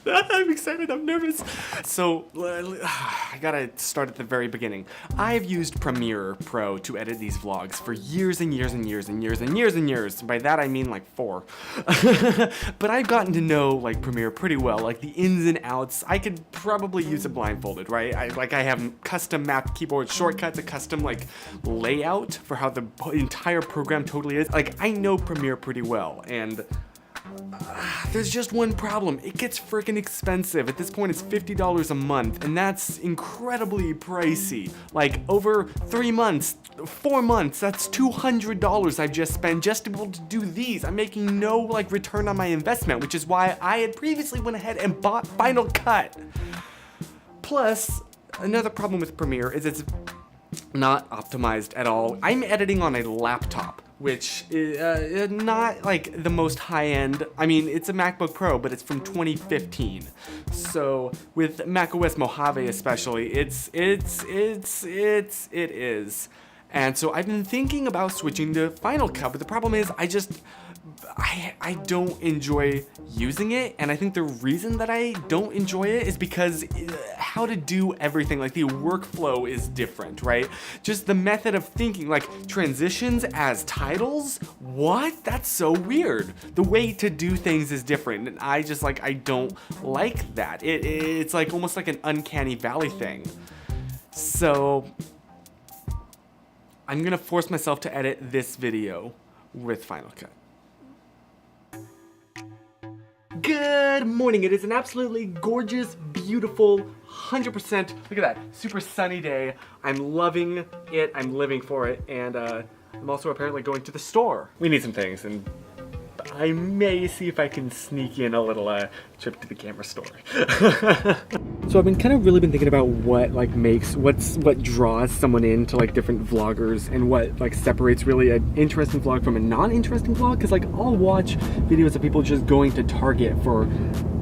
I'm excited, I'm nervous. So, I gotta start at the very beginning. I've used Premiere Pro to edit these vlogs for years and years and years and years and years and years. By that I mean like 4. But I've gotten to know like Premiere pretty well, like the ins and outs. I could probably use it blindfolded, right? I have custom mapped keyboard shortcuts, a custom like layout for how the entire program totally is. Like I know Premiere pretty well, and there's just one problem. It gets freaking expensive. At this point, it's $50 a month, and that's incredibly pricey. Like, over 3 months, 4 months, that's $200 I've just spent just to be able to do these. I'm making no, like, return on my investment, which is why I had previously went ahead and bought Final Cut. Plus, another problem with Premiere is it's not optimized at all. I'm editing on a laptop, which is not like the most high-end. I mean, it's a MacBook Pro, but it's from 2015. So with macOS Mojave especially, it is. And so I've been thinking about switching to Final Cut, but the problem is I don't enjoy using it, and I think the reason that I don't enjoy it is because how to do everything, like the workflow is different, right? Just the method of thinking, like transitions as titles, what? That's so weird. The way to do things is different, and I don't like that. It's like almost like an uncanny valley thing. So I'm gonna force myself to edit this video with Final Cut. Good morning. It is an absolutely gorgeous, beautiful, 100%, look at that, super sunny day. I'm loving it, I'm living for it, and I'm also apparently going to the store. We need some things, and I may see if I can sneak in a little trip to the camera store. So I've been really been thinking about what what draws someone into like different vloggers, and what like separates really an interesting vlog from a non-interesting vlog. Because like I'll watch videos of people just going to Target for,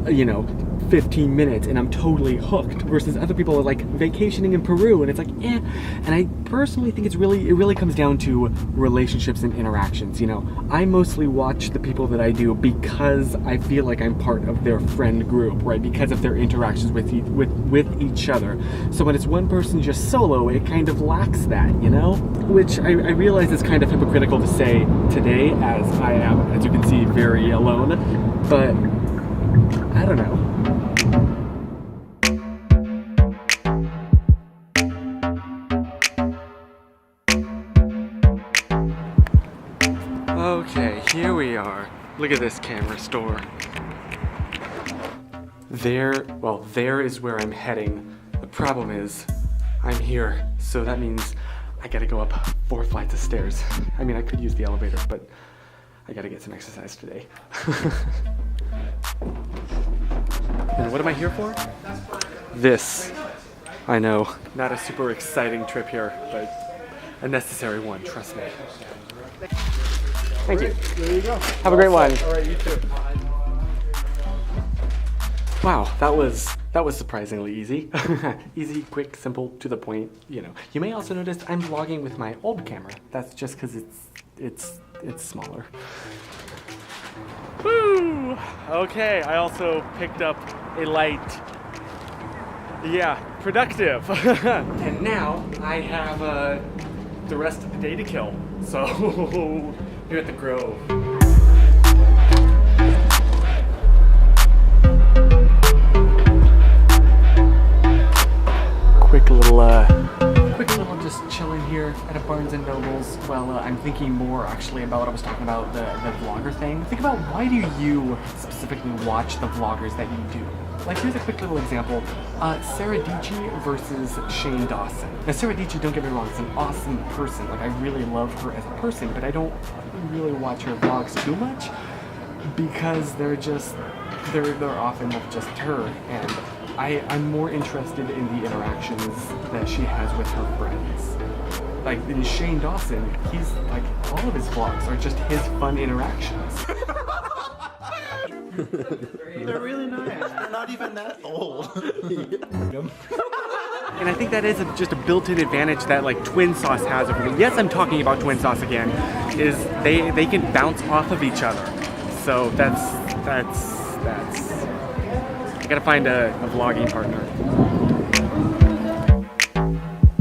you know, 15 minutes and I'm totally hooked, versus other people are like vacationing in Peru and it's like eh. And I personally think it really comes down to relationships and interactions. You know, I mostly watch the people that I do because I feel like I'm part of their friend group, right? Because of their interactions with each other. So when it's one person just solo, it kind of lacks that, you know? Which I realize is kind of hypocritical to say today, as I am, as you can see, very alone. But I don't know. Okay, here we are. Look at this camera store. There is where I'm heading. The problem is, I'm here, so that means I gotta go up 4 flights of stairs. I mean, I could use the elevator, but I gotta get some exercise today. And what am I here for? This. I know, not a super exciting trip here, but a necessary one, trust me. Thank you. There you go. Have a great one. All right, you too. Wow, that was surprisingly easy. Easy, quick, simple, to the point, you know. You may also notice I'm vlogging with my old camera. That's just because it's smaller. Woo! Okay, I also picked up a light. Yeah, productive. And now I have the rest of the day to kill. So here at the Grove. Quick little just chilling here at a Barnes & Noble's while I'm thinking more actually about what I was talking about, the vlogger thing. Think about, why do you specifically watch the vloggers that you do? Like, here's a quick little example. Sarah Dietschy versus Shane Dawson. Now, Sarah Dietschy, don't get me wrong, is an awesome person. Like, I really love her as a person, but I don't really watch her vlogs too much because they're often of just her, and I'm more interested in the interactions that she has with her friends. Like in Shane Dawson, he's like, all of his vlogs are just his fun interactions. They're really nice. They're not even that old. And I think that is just a built-in advantage that like Twin Sauce has over me. Yes, I'm talking about Twin Sauce again. Is they can bounce off of each other. So that's gotta find a vlogging partner.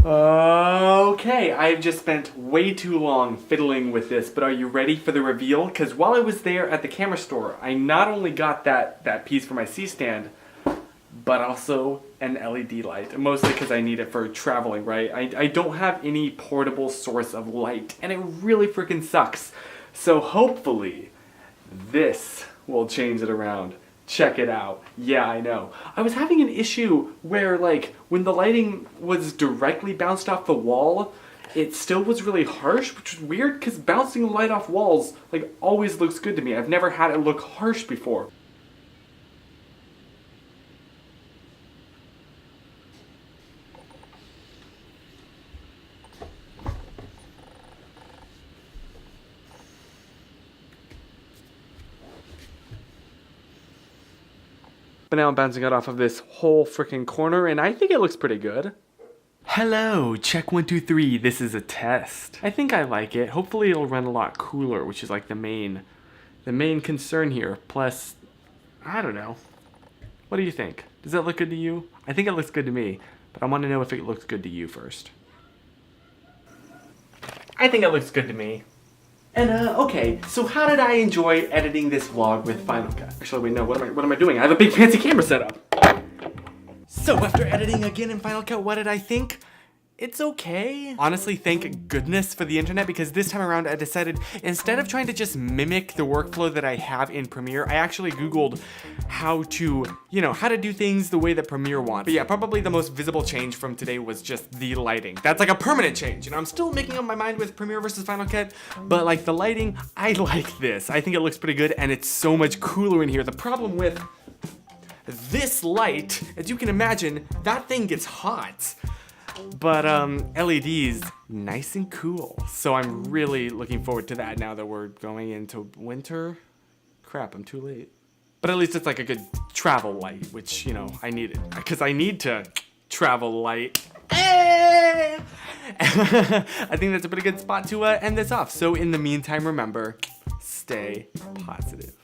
Okay, I've just spent way too long fiddling with this, but are you ready for the reveal? Because while I was there at the camera store, I not only got that piece for my C-stand, but also an LED light, mostly because I need it for traveling, right? I don't have any portable source of light, and it really freaking sucks. So hopefully, this will change it around. Check it out. Yeah, I know. I was having an issue where, like, when the lighting was directly bounced off the wall, it still was really harsh, which is weird because bouncing light off walls, like, always looks good to me. I've never had it look harsh before. But now I'm bouncing it off of this whole freaking corner, and I think it looks pretty good. Hello, check 1, 2, 3. This is a test. I think I like it. Hopefully it'll run a lot cooler, which is like the main concern here. Plus, I don't know. What do you think? Does that look good to you? I think it looks good to me, but I want to know if it looks good to you first. I think it looks good to me. And okay, so how did I enjoy editing this vlog with Final Cut? Actually, wait, no, what am I doing? I have a big fancy camera set up. So after editing again in Final Cut, what did I think? It's okay. Honestly, thank goodness for the internet, because this time around I decided, instead of trying to just mimic the workflow that I have in Premiere, I actually Googled how to, how to do things the way that Premiere wants. But yeah, probably the most visible change from today was just the lighting. That's like a permanent change. I'm still making up my mind with Premiere versus Final Cut, but like the lighting, I like this. I think it looks pretty good, and it's so much cooler in here. The problem with this light, as you can imagine, that thing gets hot. But LEDs, nice and cool. So I'm really looking forward to that now that we're going into winter. Crap, I'm too late. But at least it's like a good travel light, which, I needed. Because I need to travel light. Hey! I think that's a pretty good spot to end this off. So in the meantime, remember, stay positive.